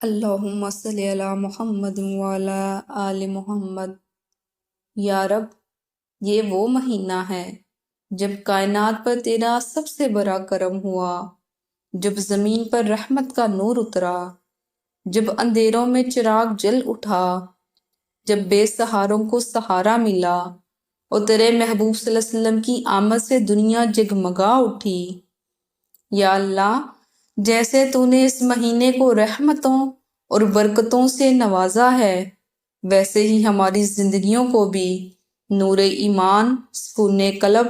اللہم صلی علی محمد وعلی آل محمد۔ یا رب، یہ وہ مہینہ ہے جب کائنات پر تیرا سب سے بڑا کرم ہوا، جب زمین پر رحمت کا نور اترا، جب اندھیروں میں چراغ جل اٹھا، جب بے سہاروں کو سہارا ملا اور تیرے محبوب صلی اللہ علیہ وسلم کی آمد سے دنیا جگمگا اٹھی۔ یا اللہ، جیسے تو نے اس مہینے کو رحمتوں اور برکتوں سے نوازا ہے، ویسے ہی ہماری زندگیوں کو بھی نور ایمان، سکون قلب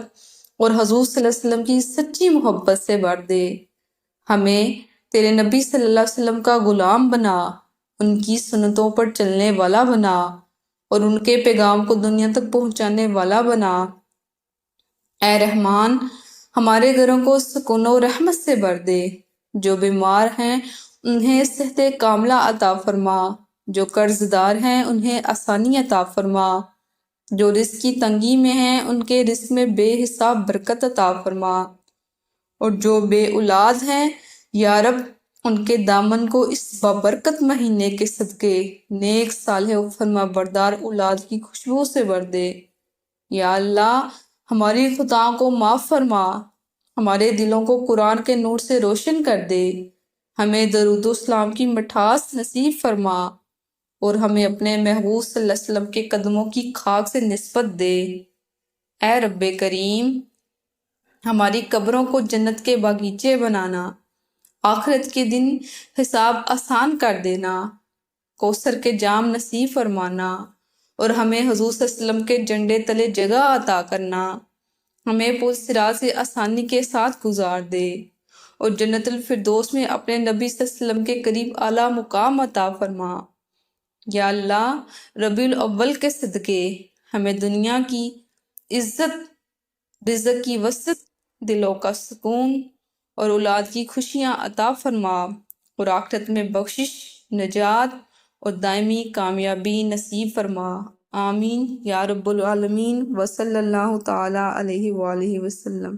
اور حضور صلی اللہ علیہ وسلم کی سچی محبت سے بھر دے۔ ہمیں تیرے نبی صلی اللہ علیہ وسلم کا غلام بنا، ان کی سنتوں پر چلنے والا بنا اور ان کے پیغام کو دنیا تک پہنچانے والا بنا۔ اے رحمان، ہمارے گھروں کو سکون و رحمت سے بھر دے۔ جو بیمار ہیں انہیں صحت کاملہ عطا فرما، جو قرض دار ہیں انہیں آسانی عطا فرما، جو رزق کی تنگی میں ہیں ان کے رزق میں بے حساب برکت عطا فرما، اور جو بے اولاد ہیں یا رب ان کے دامن کو اس بابرکت مہینے کے صدقے نیک صالح و فرما بردار اولاد کی خوشبو سے بھر دے۔ یا اللہ، ہماری خطاؤں کو معاف فرما، ہمارے دلوں کو قرآن کے نور سے روشن کر دے، ہمیں درود و اسلام کی مٹھاس نصیب فرما اور ہمیں اپنے محبوب صلی اللہ علیہ وسلم کے قدموں کی خاک سے نسبت دے۔ اے رب کریم، ہماری قبروں کو جنت کے باغیچے بنانا، آخرت کے دن حساب آسان کر دینا، کوثر کے جام نصیب فرمانا اور ہمیں حضور صلی اللہ علیہ وسلم کے جھنڈے تلے جگہ عطا کرنا، ہمیں پل صراط سے آسانی کے ساتھ گزار دے اور جنت الفردوس میں اپنے نبی صلی اللہ علیہ وسلم کے قریب اعلیٰ مقام عطا فرما۔ یا اللہ، ربیع الاول کے صدقے ہمیں دنیا کی عزت، رزق کی وسعت، دلوں کا سکون اور اولاد کی خوشیاں عطا فرما اور آخرت میں بخشش، نجات اور دائمی کامیابی نصیب فرما۔ آمین یا رب العالمین، وصلی اللہ تعالی علیہ وآلہ وسلم۔